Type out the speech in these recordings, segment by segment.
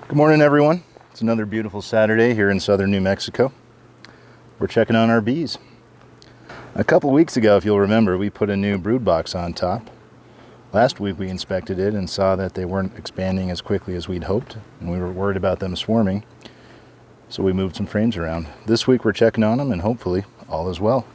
Good morning, everyone. It's another beautiful Saturday here in southern New Mexico. We're checking on our bees. A couple weeks ago, if you'll remember, we put a new brood box on top. Last week we inspected it and saw that they weren't expanding as quickly as we'd hoped, and we were worried about them swarming, so we moved some frames around. This week we're checking on them, and hopefully all is well.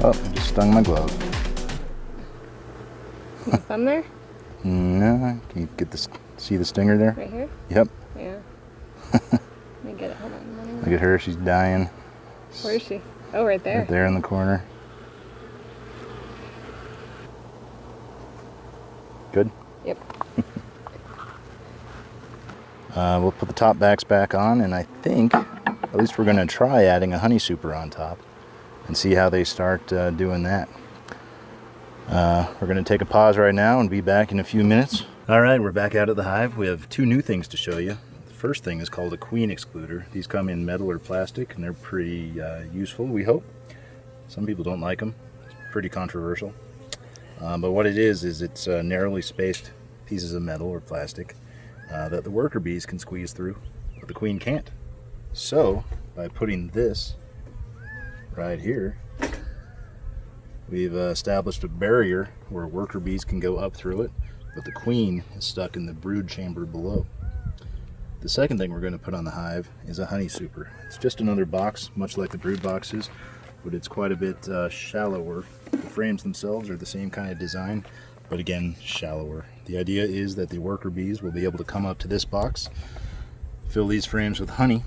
Oh, I just Stung my glove. Is the thumb there? No, can you see the stinger there? Right here? Yep. Yeah. Let me get it. Hold on. Look at her, she's dying. Where is she? Oh, right there. Right there in the corner. Good? Yep. We'll put the top backs back on, and I think, at least we're going to try adding a honey super on top and see how they start doing that. We're going to take a pause right now and be back in a few minutes. All right, we're back out of the hive. We have two new things to show you. The first thing is called a queen excluder. These come in metal or plastic, and they're pretty useful, we hope. Some people don't like them. It's pretty controversial. But what it is it's narrowly spaced pieces of metal or plastic that the worker bees can squeeze through, but the queen can't. So, by putting this right here, we've established a barrier where worker bees can go up through it, but the queen is stuck in the brood chamber below. The second thing we're going to put on the hive is a honey super. It's just another box, much like the brood boxes, but it's quite a bit shallower. The frames themselves are the same kind of design, but again, shallower. The idea is that the worker bees will be able to come up to this box, fill these frames with honey,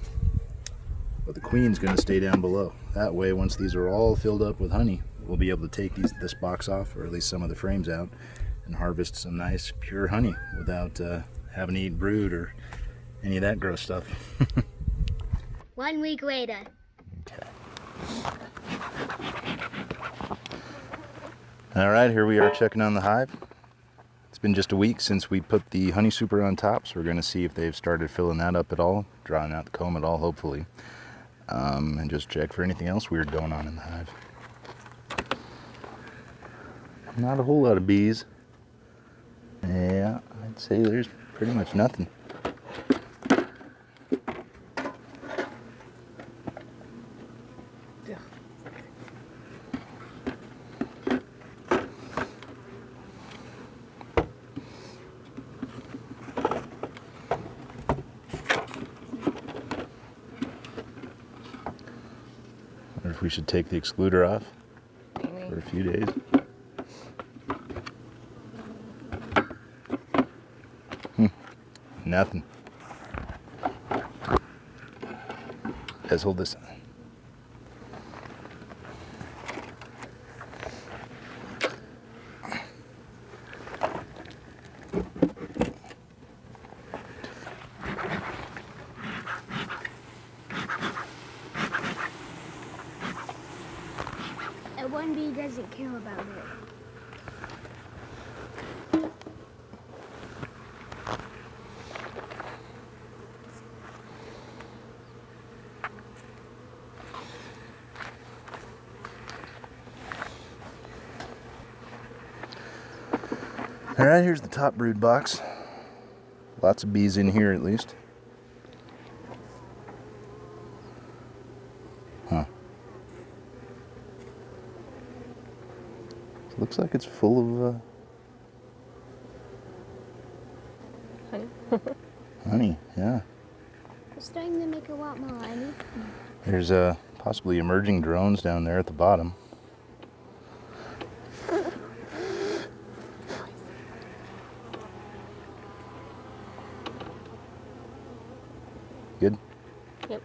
but the queen's going to stay down below. That way, once these are all filled up with honey, we'll be able to take this box off, or at least some of the frames out, and harvest some nice pure honey without having to eat brood or any of that gross stuff. 1 week later. Okay. All right, here we are checking on the hive. It's been just a week since we put the honey super on top, so we're going to see if they've started filling that up at all, drawing out the comb at all, hopefully, and just check for anything else weird going on in the hive. Not a whole lot of bees. Yeah, I'd say there's pretty much nothing. Wonder if we should take the excluder off for a few days. Nothing. Let's hold this. And one bee doesn't care about it. All right, here's the top brood box. Lots of bees in here at least. Huh. Looks like it's full of Honey? honey, yeah. It's starting to make a lot more honey. There's possibly emerging drones down there at the bottom. Good? Yep.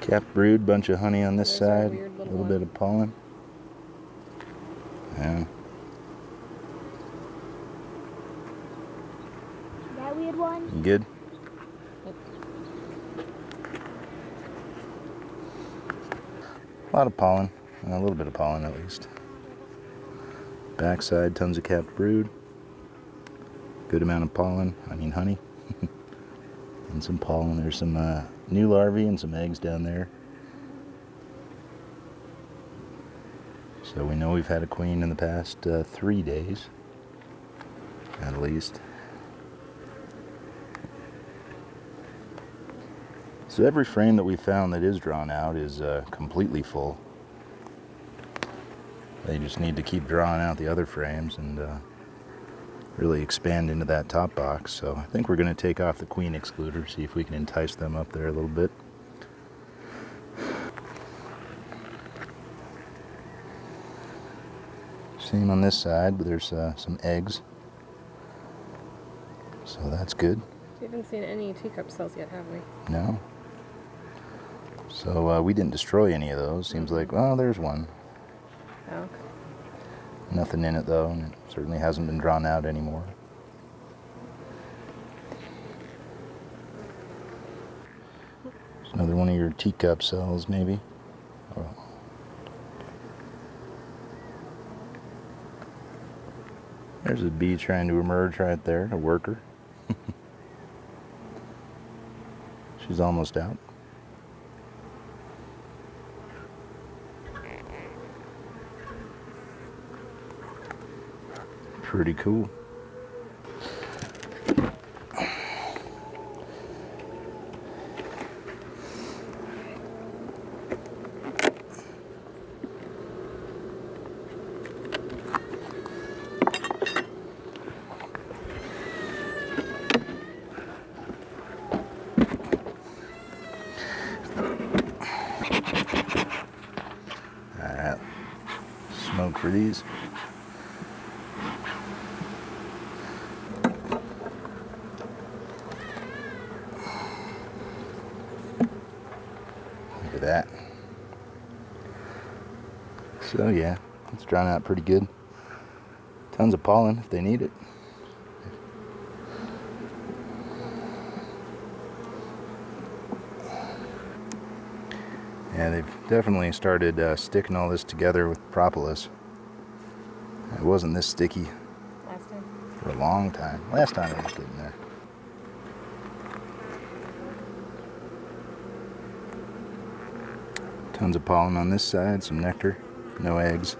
Capped brood, bunch of honey on this There's our side, weird a little little one. bit of pollen. Yeah. That weird one? You good? Yep. A lot of pollen, a little bit of pollen at least. Backside, tons of capped brood. Good amount of pollen, I mean honey. And some pollen. There's some new larvae and some eggs down there. So we know we've had a queen in the past 3 days, at least. So every frame that we found that is drawn out is completely full. They just need to keep drawing out the other frames, and really expand into that top box. So I think we're going to take off the queen excluder, see if we can entice them up there a little bit. Same on this side, but there's some eggs. So that's good. We haven't seen any teacup cells yet, have we? No. So we didn't destroy any of those. Seems like, well, there's one. Oh, okay. Nothing in it though, and it certainly hasn't been drawn out anymore. There's another one of your teacup cells, maybe. Oh. There's a bee trying to emerge right there, a worker. She's almost out. Pretty cool. Alright, smoke for these. Look at that. So yeah, it's drawn out pretty good. Tons of pollen if they need it. Yeah, they've definitely started sticking all this together with propolis. It wasn't this sticky Last time. for a long time. Last time it was getting there. Tons of pollen on this side, some nectar, no eggs.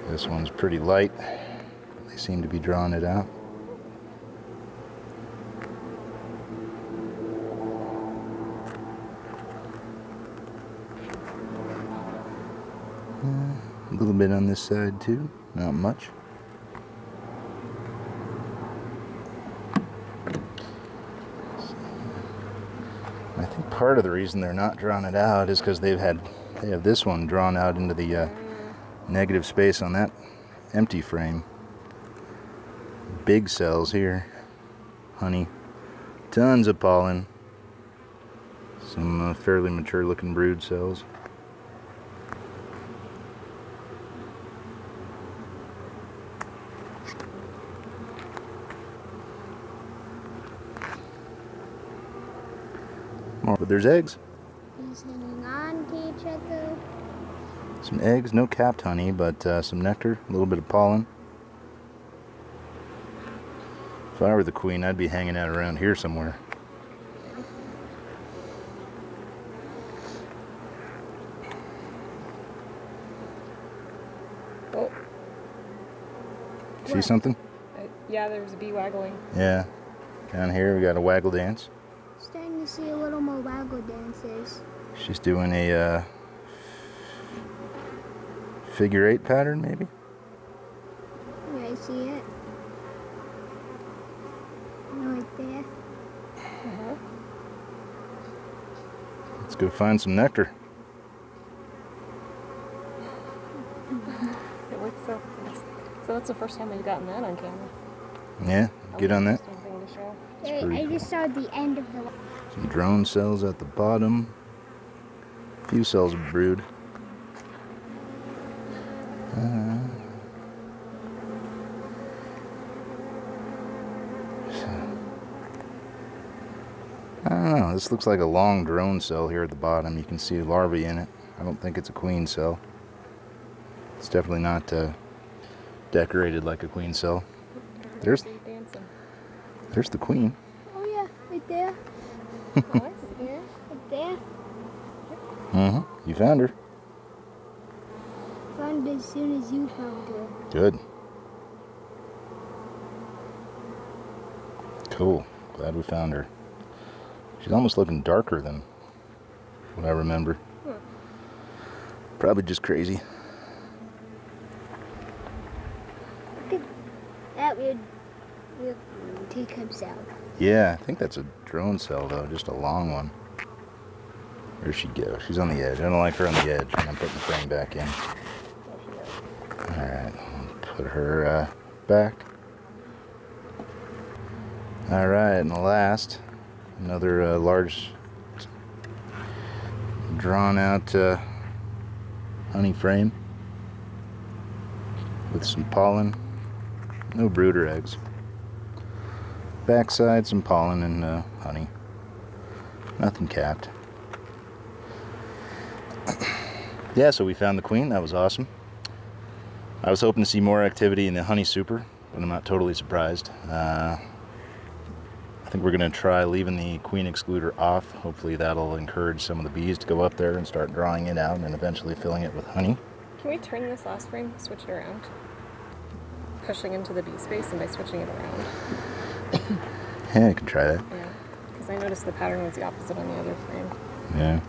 This one's pretty light. They seem to be drawing it out. A little bit on this side too, not much. I think part of the reason they're not drawing it out is because they have this one drawn out into the negative space on that empty frame. Big cells here, honey, tons of pollen, some fairly mature looking brood cells. More, but there's eggs. He's hanging on to each other. Some eggs, no capped honey, but some nectar, a little bit of pollen. If I were the queen, I'd be hanging out around here somewhere. Oh, See What? something? yeah, there's a bee waggling. Yeah. Down here we got a waggle dance. Starting to see a little more waggle dances. She's doing a figure 8 pattern, maybe? Yeah, I see it. Right there. Uh-huh. Let's go find some nectar. It works so that's the first time we've gotten that on camera. Yeah, get on that. Interesting thing to show. Hey, pretty I just saw the end of the. Some drone cells at the bottom. A few cells of brood. I don't know, this looks like a long drone cell here at the bottom. You can see larvae in it. I don't think it's a queen cell. It's definitely not decorated like a queen cell. There's dancing. the queen. Oh yeah, right there. Oh, I see her. Right there. Mm-hmm. You found her. Found it as soon as you found her. Good. Cool. Glad we found her. She's almost looking darker than what I remember. Probably just crazy. That would take him out. Yeah, I think that's a drone cell though, just a long one. Where'd she go? She's on the edge. I don't like her on the edge when I'm putting the frame back in. Alright, put her back. Alright, and the last, another large drawn out honey frame with some pollen. No brood or eggs. Backside, some pollen and honey. Nothing capped. Yeah, so we found the queen. That was awesome. I was hoping to see more activity in the Honey Super, but I'm not totally surprised. I think we're going to try leaving the queen excluder off. Hopefully that'll encourage some of the bees to go up there and start drawing it out and eventually filling it with honey. Can we turn this last frame, switch it around? Pushing into the bee space and by switching it around. Yeah, I can try that. Yeah, because I noticed the pattern was the opposite on the other frame. Yeah.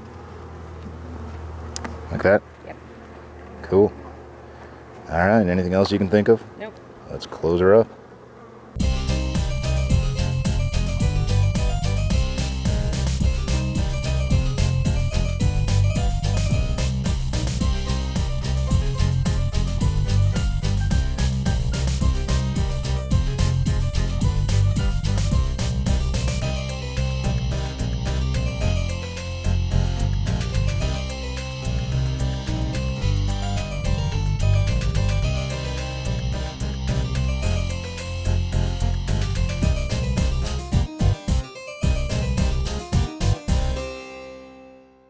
Like that? Yep. Cool. All right, anything else you can think of? Nope. Let's close her up.